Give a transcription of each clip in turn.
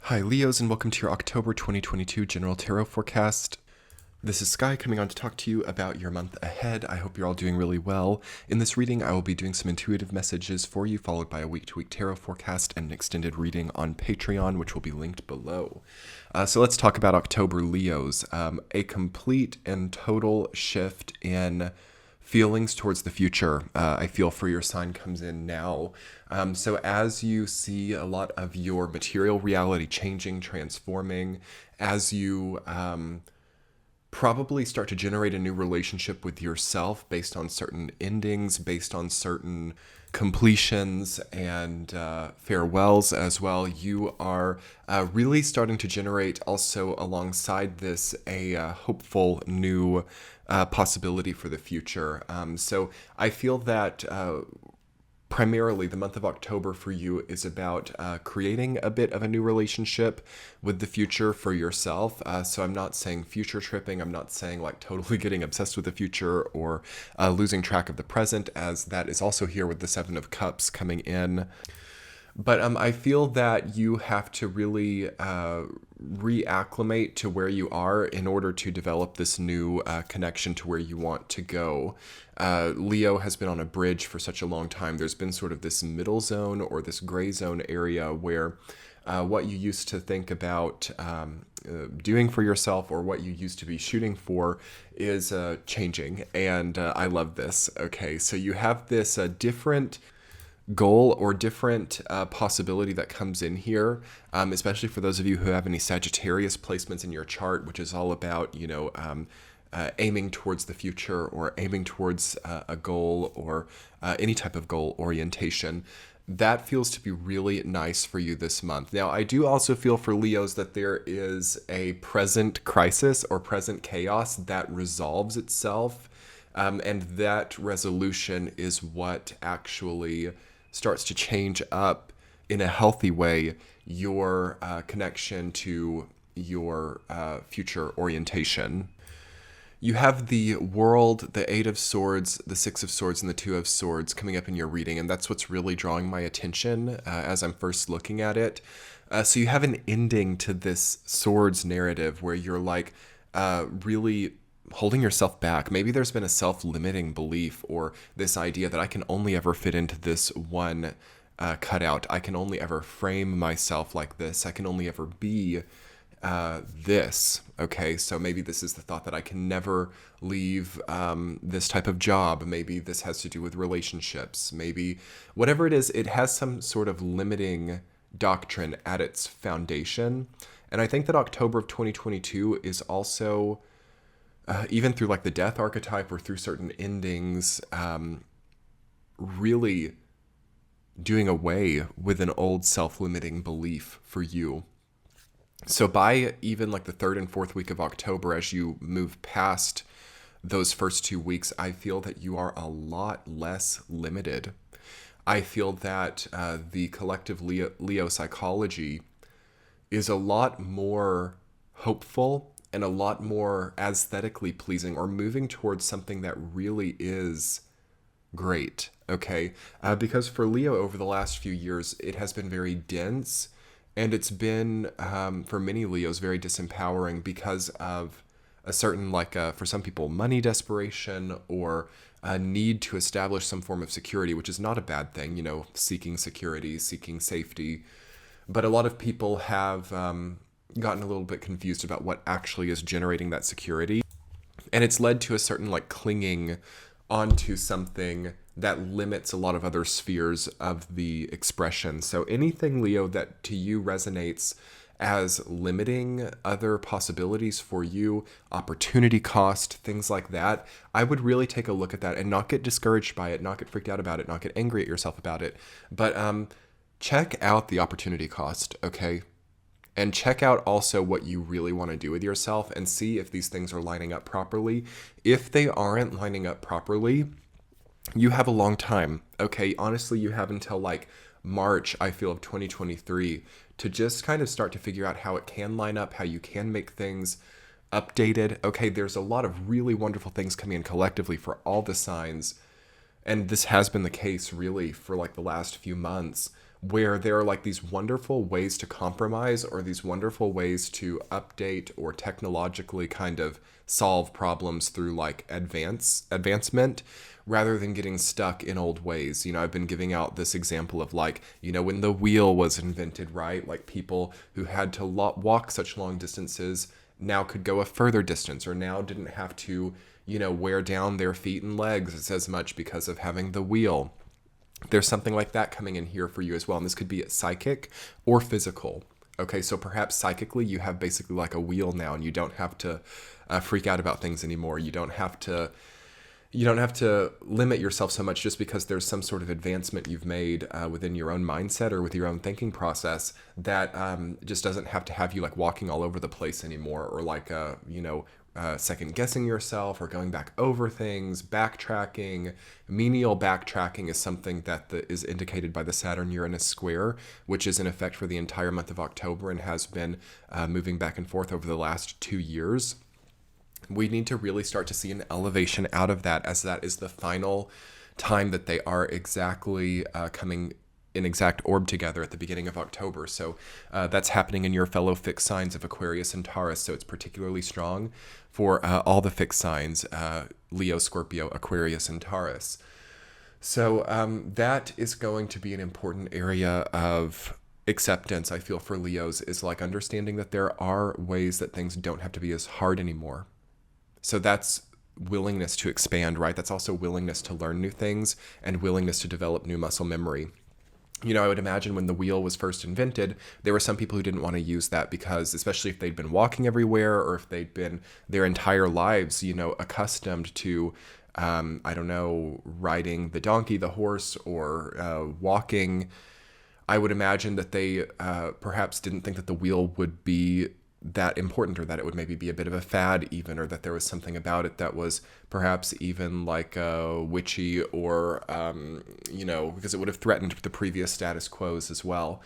Hi, Leos, and welcome to your October 2022 General Tarot Forecast. This is Sky coming on to talk to you about your month ahead. I hope you're all doing really well. In this reading, I will be doing some intuitive messages for you, followed by a week-to-week tarot forecast and an extended reading on Patreon, which will be linked below. So let's talk about October Leos. A complete and total shift in feelings towards the future, I feel, for your sign comes in now. So as you see a lot of your material reality changing, transforming, as you probably start to generate a new relationship with yourself based on certain endings, based on certain completions and farewells as well. You are really starting to generate also alongside this a hopeful new possibility for the future. So I feel that primarily the month of October for you is about creating a bit of a new relationship with the future for yourself. So I'm not saying future tripping. I'm not saying like totally getting obsessed with the future or losing track of the present, as that is also here with the Seven of Cups coming in. But I feel that you have to really reacclimate to where you are in order to develop this new connection to where you want to go. Leo has been on a bridge for such a long time. There's been sort of this middle zone or this gray zone area where what you used to think about doing for yourself or what you used to be shooting for is changing. And I love this. Okay, so you have this different goal or different possibility that comes in here, especially for those of you who have any Sagittarius placements in your chart, which is all about, aiming towards the future or aiming towards a goal or any type of goal orientation. That feels to be really nice for you this month. Now, I do also feel for Leos that there is a present crisis or present chaos that resolves itself. And that resolution is what actually starts to change up in a healthy way your connection to your future orientation. You have the World, the Eight of Swords, the Six of Swords, and the Two of Swords coming up in your reading, and that's what's really drawing my attention as I'm first looking at it. So you have an ending to this Swords narrative where you're like really holding yourself back. Maybe there's been a self-limiting belief or this idea that I can only ever fit into this one cutout. I can only ever frame myself like this. I can only ever be this. Okay, so maybe this is the thought that I can never leave this type of job. Maybe this has to do with relationships. Maybe whatever it is, it has some sort of limiting doctrine at its foundation. And I think that October of 2022 is also even through like the death archetype or through certain endings, really doing away with an old self-limiting belief for you. So by even like the third and fourth week of October, as you move past those first 2 weeks, I feel that you are a lot less limited. I feel that the collective Leo psychology is a lot more hopeful and a lot more aesthetically pleasing, or moving towards something that really is great, okay? Because for Leo over the last few years, it has been very dense, and it's been, for many Leos, very disempowering because of a certain, for some people, money desperation or a need to establish some form of security, which is not a bad thing, seeking security, seeking safety. But a lot of people have gotten a little bit confused about what actually is generating that security. And it's led to a certain clinging onto something that limits a lot of other spheres of the expression. So anything, Leo, that to you resonates as limiting other possibilities for you, opportunity cost, things like that, I would really take a look at that and not get discouraged by it, not get freaked out about it, not get angry at yourself about it. But check out the opportunity cost, okay? And check out also what you really want to do with yourself and see if these things are lining up properly. If they aren't lining up properly, you have a long time, okay? Honestly, you have until March, I feel, of 2023 to just kind of start to figure out how it can line up, how you can make things updated. Okay, there's a lot of really wonderful things coming in collectively for all the signs. And this has been the case really for the last few months, where there are like these wonderful ways to compromise or these wonderful ways to update or technologically kind of solve problems through like advancement rather than getting stuck in old ways. I've been giving out this example of like, when the wheel was invented, right? Like people who had to walk such long distances now could go a further distance, or now didn't have to, wear down their feet and legs as much because of having the wheel. There's something like that coming in here for you as well. And this could be psychic or physical. Okay, so perhaps psychically you have basically like a wheel now, and you don't have to freak out about things anymore. You don't have to limit yourself so much just because there's some sort of advancement you've made within your own mindset or with your own thinking process that just doesn't have to have you like walking all over the place anymore, or like second guessing yourself or going back over things. Backtracking, menial backtracking is something that is indicated by the Saturn-Uranus square, which is in effect for the entire month of October and has been moving back and forth over the last 2 years. We need to really start to see an elevation out of that, as that is the final time that they are exactly coming in exact orb together at the beginning of October. So that's happening in your fellow fixed signs of Aquarius and Taurus. So it's particularly strong for all the fixed signs, Leo, Scorpio, Aquarius, and Taurus. So that is going to be an important area of acceptance, I feel, for Leos, is like understanding that there are ways that things don't have to be as hard anymore. So that's willingness to expand, right? That's also willingness to learn new things and willingness to develop new muscle memory. I would imagine when the wheel was first invented, there were some people who didn't want to use that because, especially if they'd been walking everywhere or if they'd been their entire lives, accustomed to, riding the donkey, the horse, or walking. I would imagine that they perhaps didn't think that the wheel would be that important, or that it would maybe be a bit of a fad even, or that there was something about it that was perhaps even like witchy, or because it would have threatened the previous status quos as well.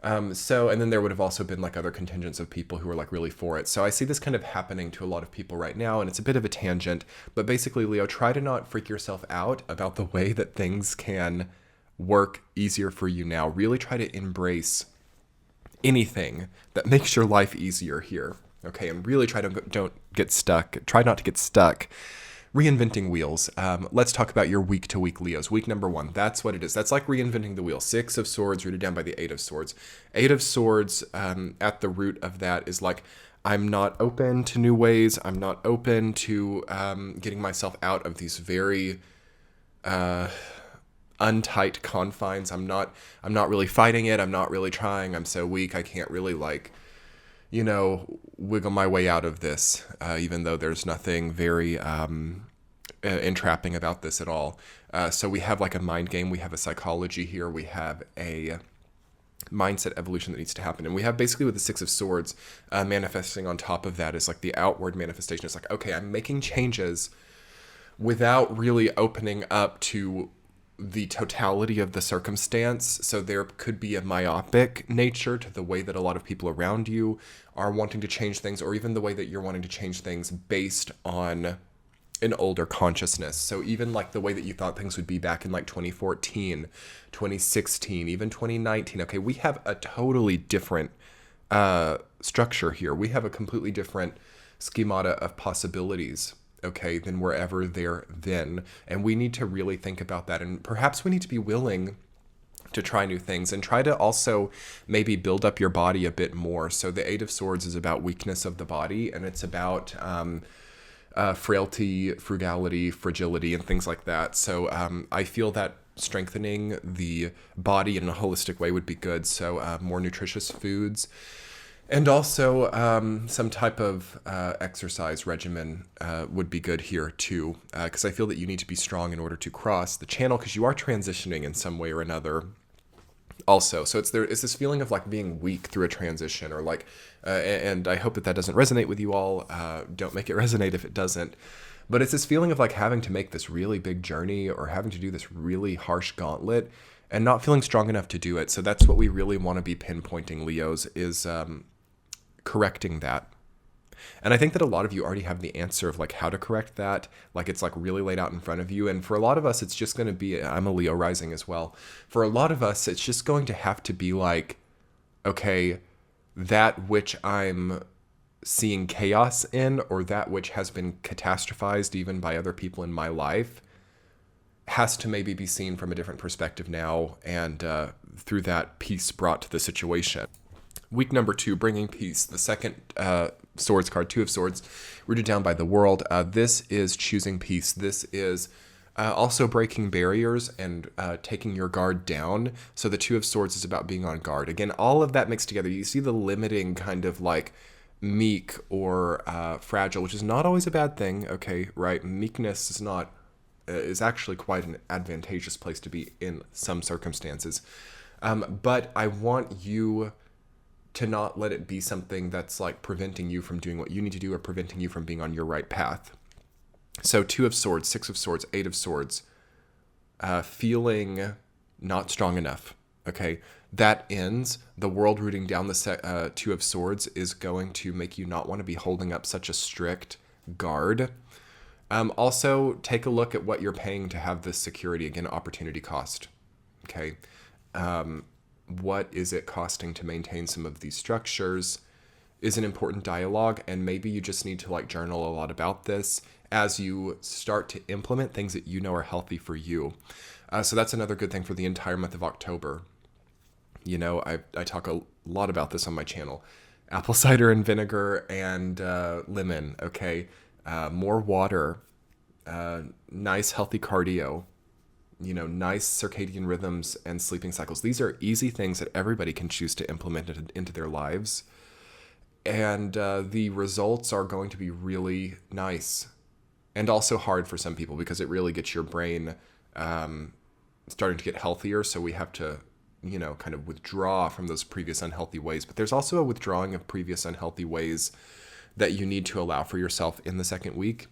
And then there would have also been like other contingents of people who were like really for it. So I see this kind of happening to a lot of people right now, and it's a bit of a tangent, but basically, Leo, try to not freak yourself out about the way that things can work easier for you now. Really try to embrace anything that makes your life easier here, okay? And really try not to get stuck reinventing wheels. Let's talk about your week-to-week Leos. Week number 1, that's what it is. That's like reinventing the wheel. 6 of Swords rooted down by the 8 of Swords. 8 of Swords, at the root of that is like, I'm not open to new ways. I'm not open to getting myself out of these very untight confines. I'm not really fighting it. I'm not really trying. I'm so weak. I can't really wiggle my way out of this, even though there's nothing very entrapping about this at all. So we have like a mind game. We have a psychology here. We have a mindset evolution that needs to happen. And we have basically with the 6 of Swords, manifesting on top of that is like the outward manifestation. It's like, okay, I'm making changes without really opening up to the totality of the circumstance. So there could be a myopic nature to the way that a lot of people around you are wanting to change things, or even the way that you're wanting to change things based on an older consciousness. So even like the way that you thought things would be back in like 2014, 2016, even 2019. Okay, we have a totally different structure here. We have a completely different schemata of possibilities, okay, than were ever there then. And we need to really think about that. And perhaps we need to be willing to try new things and try to also maybe build up your body a bit more. So the 8 of Swords is about weakness of the body, and it's about frailty, frugality, fragility, and things like that. So I feel that strengthening the body in a holistic way would be good. So more nutritious foods. And also some type of exercise regimen would be good here too, because I feel that you need to be strong in order to cross the channel, because you are transitioning in some way or another also. So it's this feeling of like being weak through a transition, or like, and I hope that doesn't resonate with you all. Don't make it resonate if it doesn't. But it's this feeling of like having to make this really big journey, or having to do this really harsh gauntlet, and not feeling strong enough to do it. So that's what we really want to be pinpointing, Leos, is correcting that. And I think that a lot of you already have the answer of like how to correct that. Like it's like really laid out in front of you. And for a lot of us, it's just going to be, I'm a Leo rising as well. For a lot of us, it's just going to have to be like, okay, that which I'm seeing chaos in, or that which has been catastrophized even by other people in my life, has to maybe be seen from a different perspective now, and through that, peace brought to the situation. Week number 2, bringing peace. The second swords card, 2 of Swords, rooted down by the world. This is choosing peace. This is also breaking barriers and taking your guard down. So the 2 of Swords is about being on guard. Again, all of that mixed together. You see the limiting kind of like meek or fragile, which is not always a bad thing. Okay, right? Meekness is actually quite an advantageous place to be in some circumstances. But I want you to not let it be something that's like preventing you from doing what you need to do or preventing you from being on your right path. So 2 of Swords, 6 of Swords, 8 of Swords, feeling not strong enough. Okay, that ends. The world rooting down the 2 of Swords is going to make you not want to be holding up such a strict guard. Also, take a look at what you're paying to have this security. Again, opportunity cost. Okay. What is it costing to maintain some of these structures is an important dialogue. And maybe you just need to like journal a lot about this as you start to implement things that you know are healthy for you. So that's another good thing for the entire month of October. You know, I talk a lot about this on my channel. Apple cider and vinegar and lemon. Okay. More water, nice healthy cardio, you know, nice circadian rhythms and sleeping cycles. These are easy things that everybody can choose to implement into their lives. And the results are going to be really nice and also hard for some people because it really gets your brain starting to get healthier. So we have to, you know, kind of withdraw from those previous unhealthy ways. But there's also a withdrawing of previous unhealthy ways that you need to allow for yourself in the second week.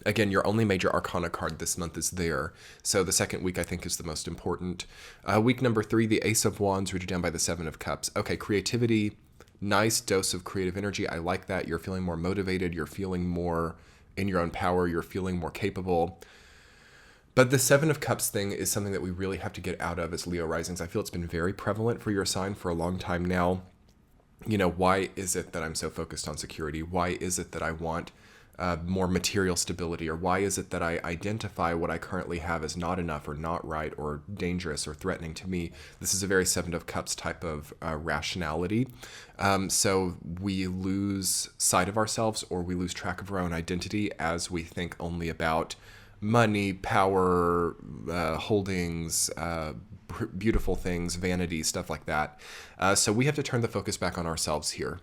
Again, your only major arcana card this month is there. So the second week, I think, is the most important. Week number 3, the Ace of Wands, rooted down by the 7 of Cups. Okay, creativity, nice dose of creative energy. I like that. You're feeling more motivated. You're feeling more in your own power. You're feeling more capable. But the 7 of Cups thing is something that we really have to get out of as Leo risings. I feel it's been very prevalent for your sign for a long time now. You know, why is it that I'm so focused on security? Why is it that I want more material stability? Or why is it that I identify what I currently have as not enough or not right or dangerous or threatening to me? This is a very 7 of Cups type of rationality. So we lose sight of ourselves, or we lose track of our own identity as we think only about money, power, holdings, beautiful things, vanity, stuff like that. So we have to turn the focus back on ourselves here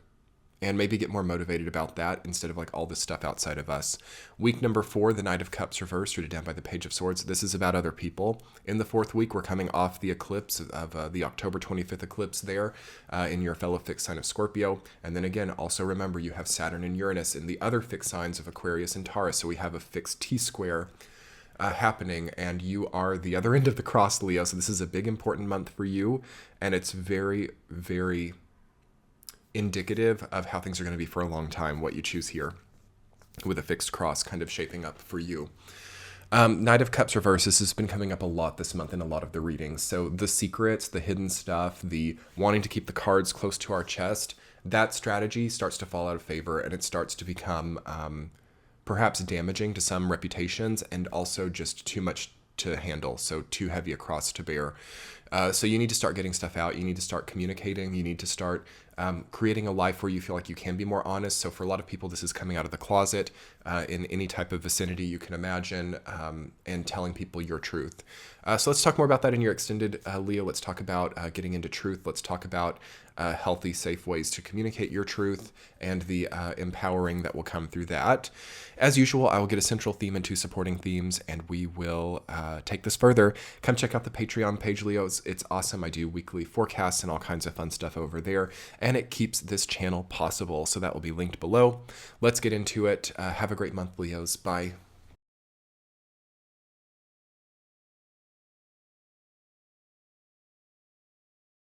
and maybe get more motivated about that instead of like all this stuff outside of us. Week number 4, the Knight of Cups reversed, rooted down by the Page of Swords. This is about other people. In the 4th week, we're coming off the eclipse of the October 25th eclipse there in your fellow fixed sign of Scorpio. And then again, also remember you have Saturn and Uranus in the other fixed signs of Aquarius and Taurus. So we have a fixed T-square happening, and you are the other end of the cross, Leo. So this is a big important month for you, and it's very, very indicative of how things are going to be for a long time, what you choose here with a fixed cross kind of shaping up for you. Knight of Cups reverse, this has been coming up a lot this month in a lot of the readings. So the secrets, the hidden stuff, the wanting to keep the cards close to our chest, that strategy starts to fall out of favor, and it starts to become perhaps damaging to some reputations, and also just too much to handle, so too heavy a cross to bear. So you need to start getting stuff out. You need to start communicating. You need to start creating a life where you feel like you can be more honest. So for a lot of people, this is coming out of the closet in any type of vicinity you can imagine, and telling people your truth. So let's talk more about that in your extended, Leo. Let's talk about getting into truth. Let's talk about healthy, safe ways to communicate your truth and the empowering that will come through that. As usual, I will get a central theme and 2 supporting themes, and we will take this further. Come check out the Patreon page, Leo. It's awesome. I do weekly forecasts and all kinds of fun stuff over there, and it keeps this channel possible. So that will be linked below. Let's get into it. Have a great month, Leos. Bye.